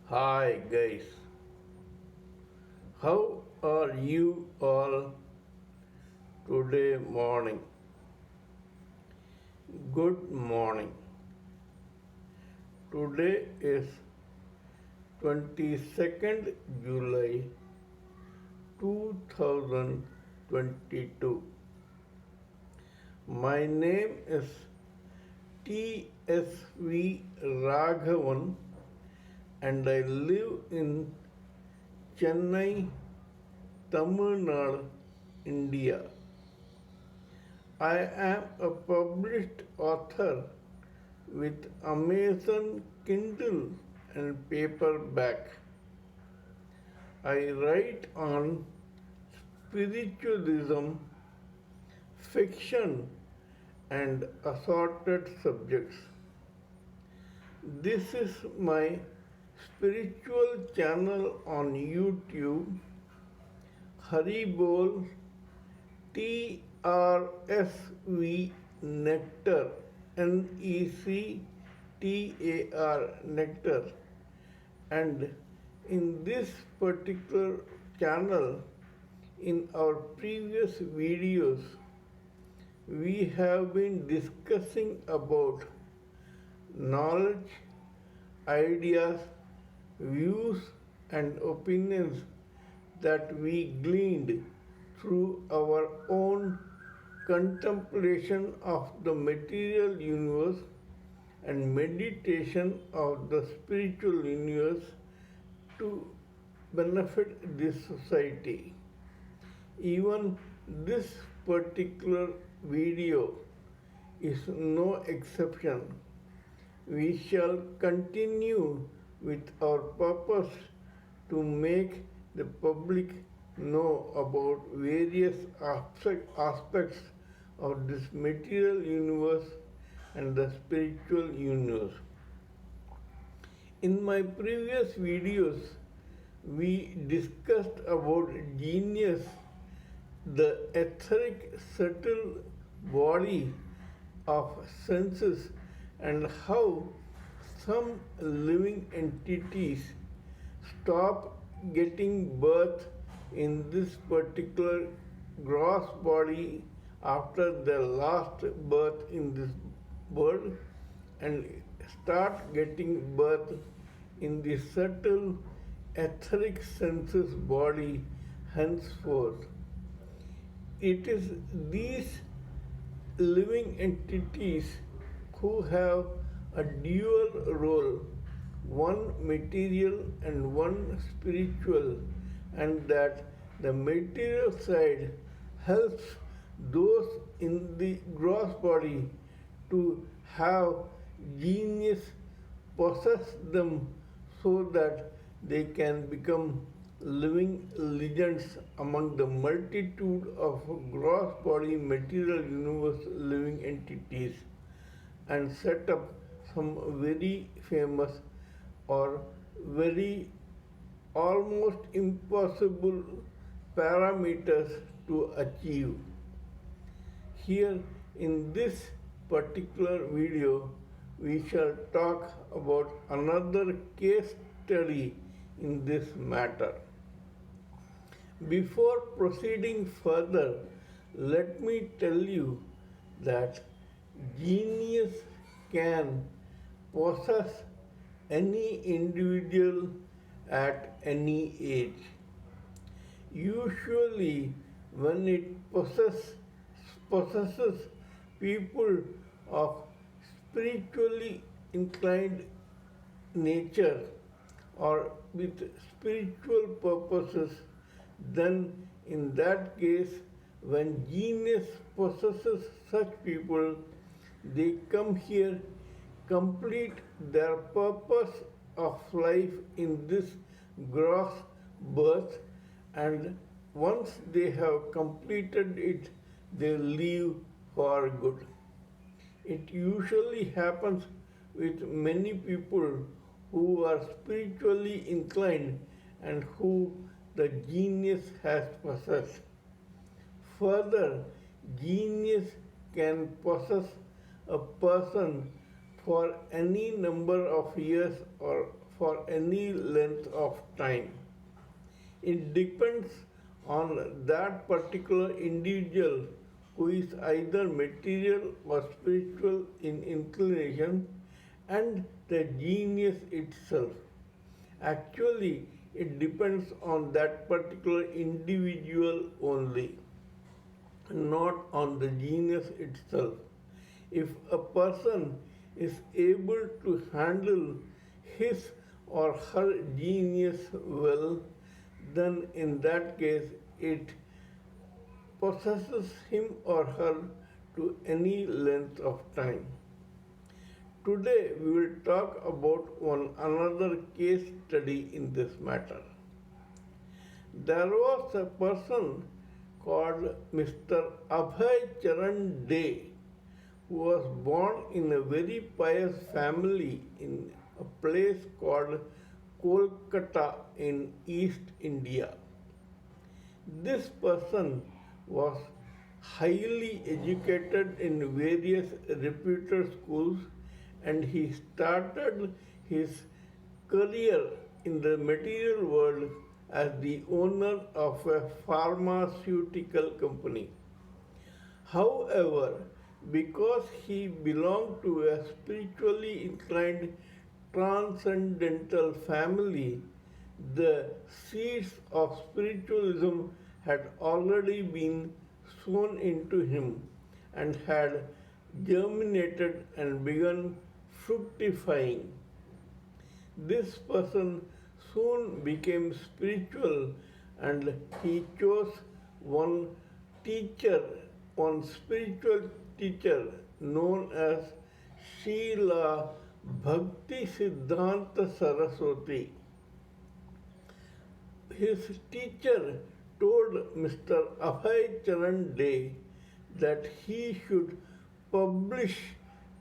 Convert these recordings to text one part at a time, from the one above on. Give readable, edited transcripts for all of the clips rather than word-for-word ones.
Hi guys, how are you all today morning? Good morning. Today is 22nd July 2022. My name is TSV Raghavan and I live in Chennai, Tamil Nadu, India. I am a published author with Amazon Kindle and paperback. I write on spiritualism, fiction, and assorted subjects. This is my spiritual channel on YouTube, haribol trsv nectar nectar, and in this particular channel, in our previous videos, we have been discussing about knowledge, ideas, views, and opinions that we gleaned through our own contemplation of the material universe and meditation of the spiritual universe to benefit this society. Even this particular video is no exception. We shall continue with our purpose to make the public know about various aspects of this material universe and the spiritual universe. In my previous videos, we discussed about genius, the etheric subtle body of senses, and how some living entities stop getting birth in this particular gross body after their last birth in this world and start getting birth in the subtle etheric senses body henceforth. It is these living entities who have a dual role, one material and one spiritual, and that the material side helps those in the gross body to have genius possess them so that they can become living legends among the multitude of gross body material universe living entities and set up some very famous or very almost impossible parameters to achieve. Here in this particular video, we shall talk about another case study in this matter. Before proceeding further, let me tell you that genius can possess any individual at any age. Usually, when it possesses people of spiritually inclined nature or with spiritual purposes, then in that case, when genius possesses such people, they come here, complete their purpose of life in this gross birth, and once they have completed it, they leave for good. It usually happens with many people who are spiritually inclined and who the genius has possessed. Further, genius can possess a person for any number of years or for any length of time. It depends on that particular individual who is either material or spiritual in inclination and the genius itself. Actually, it depends on that particular individual only, not on the genius itself. If a person is able to handle his or her genius well, then in that case it possesses him or her to any length of time. Today we will talk about one another case study in this matter. There was a person called Mr. Abhay Charan De who was born in a very pious family in a place called Kolkata in East India. This person was highly educated in various reputed schools and he started his career in the material world as the owner of a pharmaceutical company. However, because he belonged to a spiritually inclined transcendental family, the seeds of spiritualism had already been sown into him and had germinated and begun fructifying. This person soon became spiritual and he chose one teacher, one spiritual teacher known as Srila Bhakti Siddhanta Saraswati. His teacher told Mr. Abhay Charan De that he should publish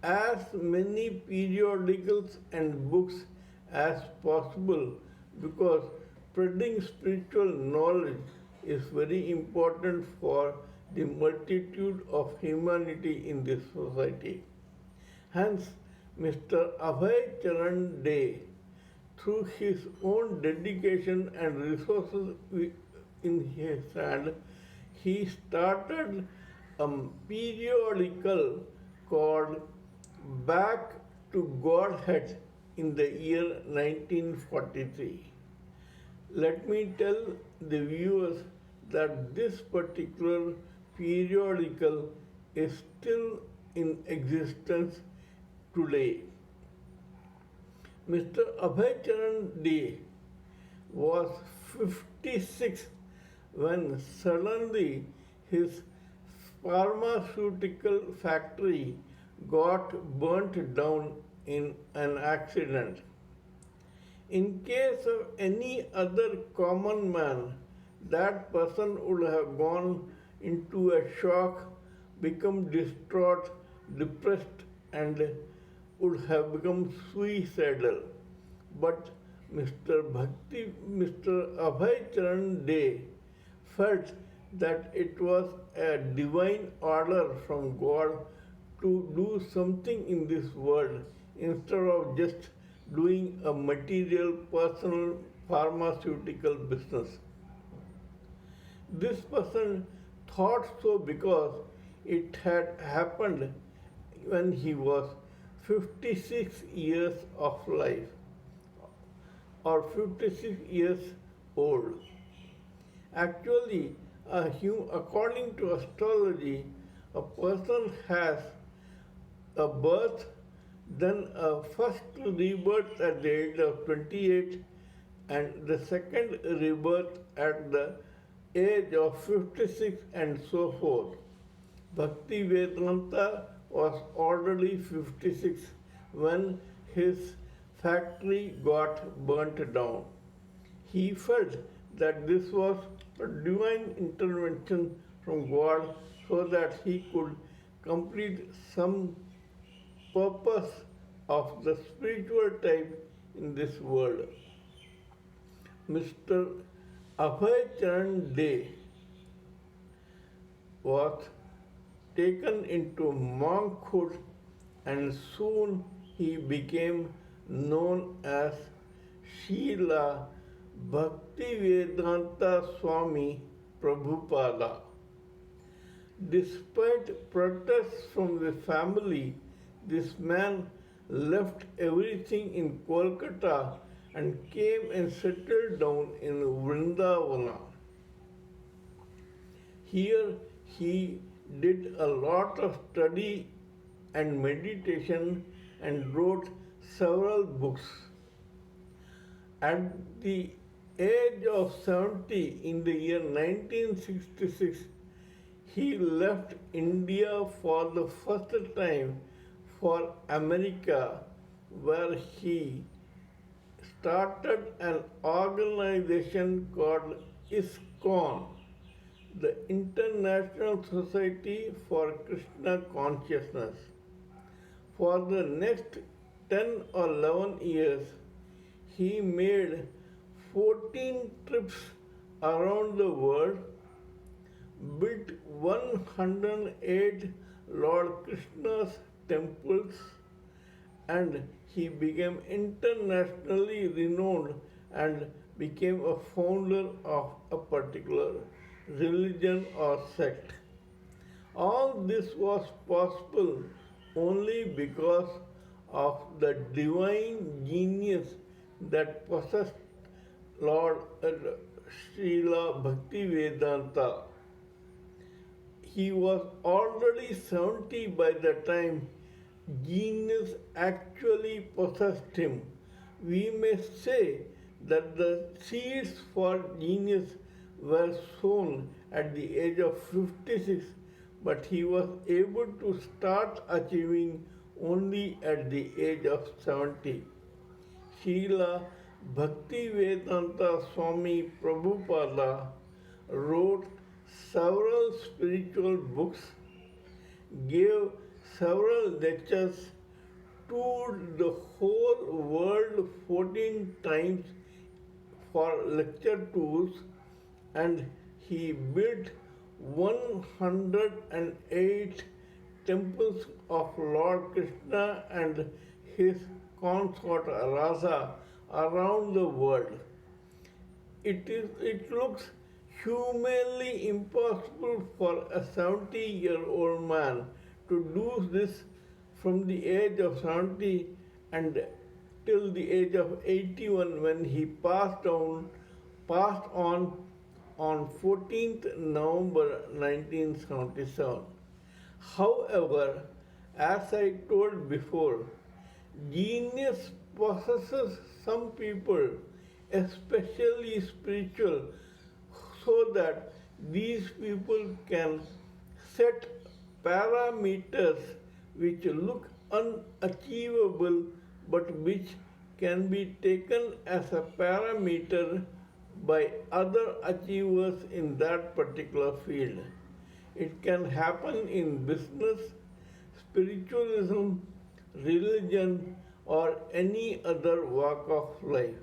as many periodicals and books as possible because spreading spiritual knowledge is very important for the multitude of humanity in this society. Hence, Mr. Abhay Charan De, through his own dedication and resources in his hand, he started a periodical called Back to Godhead in the year 1943. Let me tell the viewers that this particular periodical is still in existence today. Mr. Abhay Charan De was 56 when suddenly his pharmaceutical factory got burnt down in an accident. In case of any other common man, that person would have gone into a shock, become distraught, depressed, and would have become suicidal. But Mr. Abhay Charan De felt that it was a divine order from God to do something in this world instead of just doing a material, personal, pharmaceutical business. This person thought so because it had happened when he was 56 years of life or 56 years old. Actually, according to astrology, a person has a birth, then a first rebirth at the age of 28, and the second rebirth at the age of 56, and so forth. Bhakti Vedanta was already 56 when his factory got burnt down. He felt that this was a divine intervention from God so that he could complete some purpose of the spiritual type in this world. Mr. Abhay Charan De was taken into monkhood and soon he became known as Srila Bhaktivedanta Swami Prabhupada. Despite protests from the family, this man left everything in Kolkata and came and settled down in Vrindavana. Here he did a lot of study and meditation and wrote several books. At the age of 70 in the year 1966, he left India for the first time for America, where he started an organization called Isckon, the International Society for Krishna Consciousness. For the next 10 or 11 years, he made 14 trips around the world, built 108 Lord Krishna's temples, and he became internationally renowned and became a founder of a particular religion or sect. All this was possible only because of the divine genius that possessed Lord Srila Bhaktivedanta. He was already 70 by the time genius actually possessed him. We may say that the seeds for genius were sown at the age of 56, but he was able to start achieving only at the age of 70. Srila Bhaktivedanta Swami Prabhupada wrote several spiritual books, gave several lectures, toured the whole world 14 times for lecture tours, and he built 108 temples of Lord Krishna and his consort Radha around the world. It looks humanly impossible for a 70-year-old man to do this from the age of 70 and till the age of 81 when he passed on 14th November 1977. However, as I told before, genius possesses some people, especially spiritual, so that these people can set parameters which look unachievable but which can be taken as a parameter by other achievers in that particular field. It can happen in business, spiritualism, religion, or any other walk of life.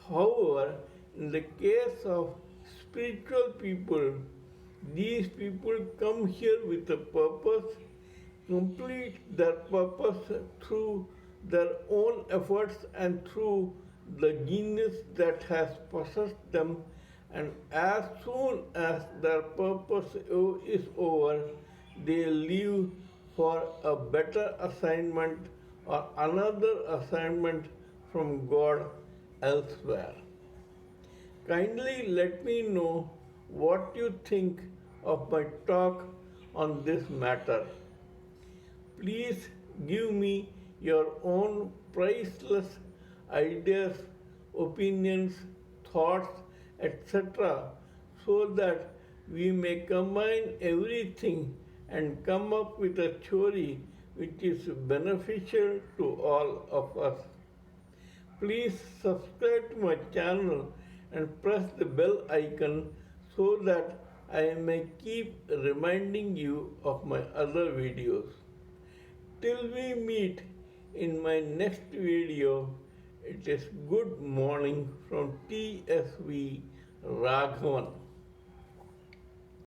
However, in the case of spiritual people, these people come here with a purpose, complete their purpose through their own efforts and through the genius that has possessed them, and as soon as their purpose is over, they leave for a better assignment or another assignment from God elsewhere. Kindly let me know what you think of my talk on this matter. Please give me your own priceless ideas, opinions, thoughts, etc., so that we may combine everything and come up with a theory which is beneficial to all of us. Please subscribe to my channel and press the bell icon so that I may keep reminding you of my other videos. Till we meet in my next video, it is good morning from TSV Raghavan.